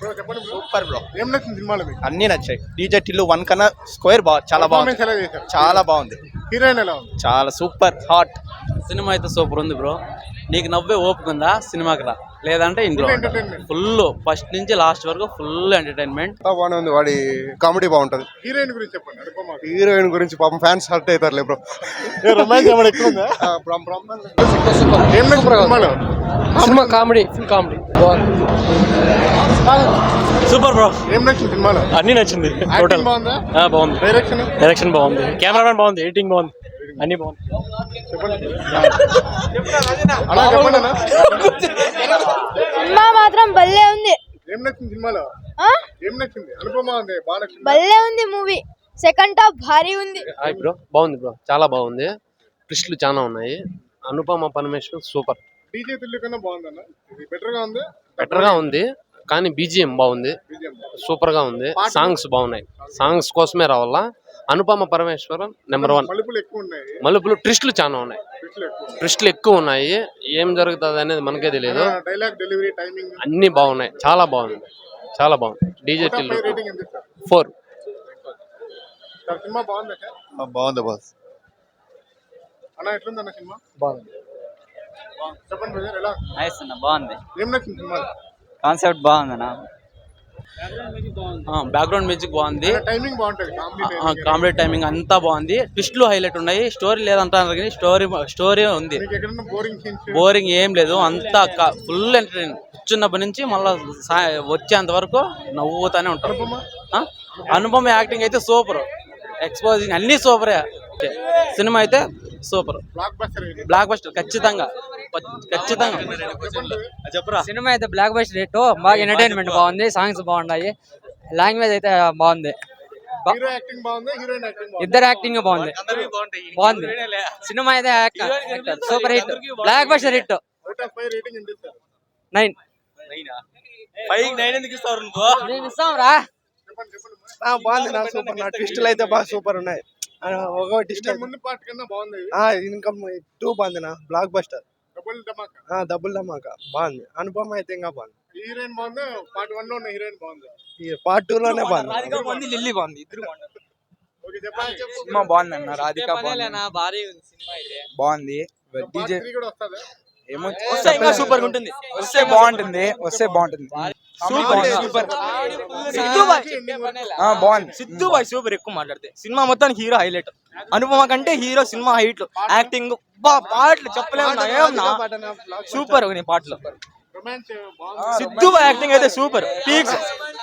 Bro చెప్పండి bro. Super bro, ఏం నచ్చింది సినిమాలో మీకు? అన్ని నచ్చాయి. డీజే టిల్లు 1 కన్నా స్క్వేర్ చాలా బాగుంది, Performance ఎలా చేశారు? చాలా బాగుంది, హీరోయిన్ ఎలా ఉంది? చాలా సూపర్ హాట్. సినిమా అయితే సూపర్ ఉంది బ్రో. నీకు నవ్వే ఓపిక ఉందా సినిమాకి రా, లేదంటే ఇంట్లో Full entertainment. ఫుల్ ఫస్ట్ నుంచి లాస్ట్ వరకు ఫుల్ ఎంటర్టైన్మెంట్. బాగానే ఉంది, వాడి కామెడీ బాగుంటది. హీరోయిన్ గురించి చెప్పండి. అనుపమ. హీరోయిన్ గురించి పాపం ఫ్యాన్స్ హర్ట్ అవుతారులే బ్రో. రొమాన్స్ ఏమైనా ఎక్కువ ఉందా? ఏం నచ్చింది సినిమాలో? Cinema comedy, full comedy super bro. ఏం నచ్చింది సినిమాలో? అన్ని నచ్చింది టోటల్. యాక్టింగ్ బాగుందా? బాగుంది, డైరెక్షన్ డైరెక్షన్ బాగుంది, కెమెరామెన్ బాగుంది, ఎడిటింగ్ బాగుంది, అన్ని బాగుంది. అలా చెప్పండి అన్న. సినిమా మాత్రం భలే ఉంది. ఏం నచ్చింది సినిమాలో? ఏం నచ్చింది? అనుపమ ఉంది, బాగా నచ్చింది. భలే ఉంది మూవీ. సెకండ్ హాఫ్ భారీ ఉంది. హాయ్ బ్రో, బాగుంది బ్రో, చాలా బాగుంది. ట్విస్టులు చాలా ఉన్నాయి. అనుపమ పరమేశ్వర్ సూపర్. డీజే తిల్లు కన్నా బాగుందన్న. ఇది బెటర్ గా ఉంది. బెటర్ గా ఉంది, కానీ బీజిఎం బాగుంది, సూపర్ గా ఉంది. సాంగ్స్ బాగున్నాయి, సాంగ్స్ కోసమే రావాలా. అనుపమ పరమేశ్వరం నెంబర్ 1. మలుపులు ఎక్కువ ఉన్నాయి. మలుపులు ట్విస్టులు చాలా ఉన్నాయి, ట్విస్టులు ఎక్కువ ఉన్నాయి. ఏం జరుగుతుంది అనేది మనకే తెలియదు. డైలాగ్ డెలివరీ టైమింగ్ అన్ని బాగున్నాయి, చాలా బాగుంది, చాలా బాగుంది. డీజే టిల్లు రేటింగ్ ఎంత ఇస్తారు? 4. సినిమా బాగుందా? బాగుంది బాస్. అన్న ఎట్లుంది అన్న సినిమా? బాగుంది. చెప్పండి బ్రదర్, ఎలా? నైస్ అన్న, బాగుంది. ఏం నచ్చింది సినిమా? కాన్సెప్ట్ బాగుంది అన్న, బ్యాక్గ్రౌండ్ మ్యూజిక్ బాగుంది, టైమింగ్ బాగుంటది. కామెడీ టైమింగ్ అంతా బాగుంది. ట్విస్ట్లు హైలైట్ ఉన్నాయి. స్టోరీ లేదంటారు కానీ స్టోరీ ఉంది. మీకు ఎక్కడన్నా బోరింగ్ సీన్స్? బోరింగ్ ఏం లేదు, అంతా ఫుల్ ఎంటర్టైన్. కూర్చున్నప్పటి నుంచి మళ్ళీ వచ్చేంత వరకు నవ్వుతానే ఉంటారు. అనుపమ యాక్టింగ్ అయితే సూపర్, ఎక్స్పోజింగ్ అన్ని సూపరే. సినిమా అయితే సూపర్, బ్లాక్ బస్టర్ ఖచ్చితంగా. చెప్పరా. సినిమా అయితే బ్లాక్ బస్టర్ హిట్, బాగా ఎంటర్టైన్మెంట్ బాగుంది, సాంగ్స్ బాగున్నాయి, లాంగ్వేజ్ అయితే బాగుంది. హీరో యాక్టింగ్ బాగుంది, హీరోయిన్ యాక్టింగ్ బాగుంది. ఇద్దరు యాక్టింగ్ బాగుంది, బాగుంది. సినిమా అయితే super hit, block buster hit. Out of 5 rating ఎంత ఇస్తారు? 9. 9 ఎందుకు ఇస్తారు? మేము ఇస్తాం రా. బాగుంది నా, సూపర్. నా ట్విస్టులు అయితే బాగా సూపర్ ఉన్నాయి. ఒక ట్విస్ట్ ముందు పార్ట్ కన్నా బాగుంది. ఇంకా 2 బాగుంది నా. బ్లాక్ బస్టర్, డబుల్ ధమాకా. డబుల్ ధమాకా బాగుంది. అనుపమ అయితే ఇంకా బాగుంది. హీరోయిన్ బాగుంది. పార్ట్ 1 లో ఉన్న హీరోయిన్ బాగుంది. పార్ట్ 2 లోనే బాగుంది. లిల్లీ బాగుంది, ఇద్దరు ఓకే చెప్పండి. సినిమా బాగుంది అన్న. రాధిక భారీ ఉంది సినిమా అయితే. బాగుంది. పార్ట్ 3 కూడా వస్తదా? ఏమో ఇంకా సూపర్ ఉంటుంది. వస్తే బాగుంటుంది. సూపర్ బాగుంది. Siddhu boy super. ఎక్కువ మాట్లాడితే సినిమా మొత్తం హీరో హైలైట్. అనుపమ కంటే హీరో సినిమా హైట్, యాక్టింగ్, పాటలు చెప్పలేము. సూపర్ నీ పాటలు. రొమాన్స్ బాగుంది. సిద్ధు బాయ్ యాక్టింగ్ అయితే super, peaks.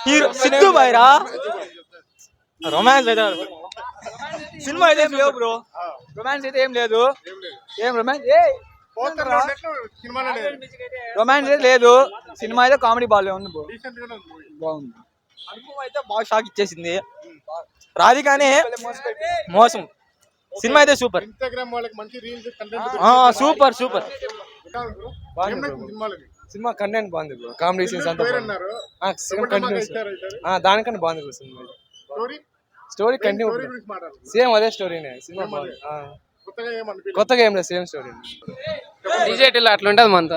Hero Siddhu boy రా. రొమాన్స్ అయితే సినిమా అయితే ఏం లేవు బ్రో. రొమాన్స్ అయితే ఏం లేదు. ఏం రొమాన్స్ పోస్టర్ లో ఉన్నట్లు సినిమాలో లేదు. రొమాన్స్ అయితే లేదు. సినిమా అయితే కామెడీ బాగా ఉంది బ్రో, డీసెంట్ గానే ఉంది మూవీ. బాగుంది. అనుపమ అయితే బాగా షాక్ ఇచ్చేసింది. రాధికానే మోసం. సినిమా అయితే సూపర్. ఇన్‌స్టాగ్రామ్ వాళ్ళకి మంచి రీల్స్ కంటెంట్ సూపర్. ఏం నచ్చింది సినిమాలో? సినిమా కంటెంట్ బాగుంది బ్రో. కామెడీ సీన్స్ అంతా పేరు బాగుంది. అన్నారు. దానికన్నా బాగుంది bro cinema. Story continue story గురించి మాట్లాడు. సేమ్ అదే స్టోరీనే. సినిమా బాగుంది. కొత్తగా ఏమనిపించలేదు. కొత్తగా ఏం లేదు, సేమ్ స్టోరీ. డీజే టిల్లు అట్లా ఉంటుంది మనతో.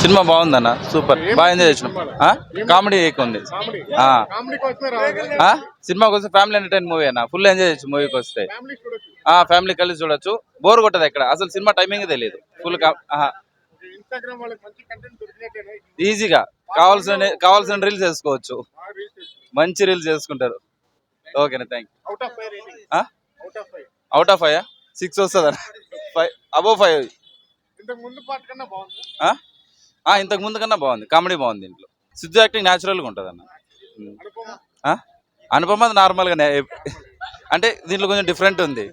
సినిమా బాగుందన్న, సూపర్. బాగా ఎంజాయ్ చేసినాం. కామెడీ ఎక్కువ ఉంది. కామెడీ కోసమే రావాలి. సినిమాకి వస్తే ఫ్యామిలీ ఎంటర్టైన్ మూవీ అన్న. ఫుల్ ఎంజాయ్ చేయొచ్చు మూవీకి వస్తే. ఫ్యామిలీ చూడొచ్చు. ఫ్యామిలీ కలిసి చూడొచ్చు. బోర్ కొట్టదు ఎక్కడ. అసలు సినిమా టైమింగ్ తెలియదు. ఫుల్ ఇన్‌స్టాగ్రామ్ వాళ్ళకి మంచి కంటెంట్ దొరికినట్టేనా? ఈజీగా కావాల్సిన రీల్స్ చేసుకోవచ్చు. మంచి రీల్స్ చేసుకుంటారు. ఓకేనా, thank you. Out of 5 rating. Out of 5 6 వస్తుంది అన్న. 5 అబోవ్ 5. ఇంతకు ముందు పార్ట్ కన్నా బాగుంది. ఇంతకు ముందు కన్నా బాగుంది. కామెడీ బాగుంది. దీంట్లో సిద్ధు యాక్టింగ్ న్యాచురల్గా ఉంటుంది అన్న. అనుపమ నార్మల్గానే, అంటే దీంట్లో కొంచెం డిఫరెంట్ ఉంది.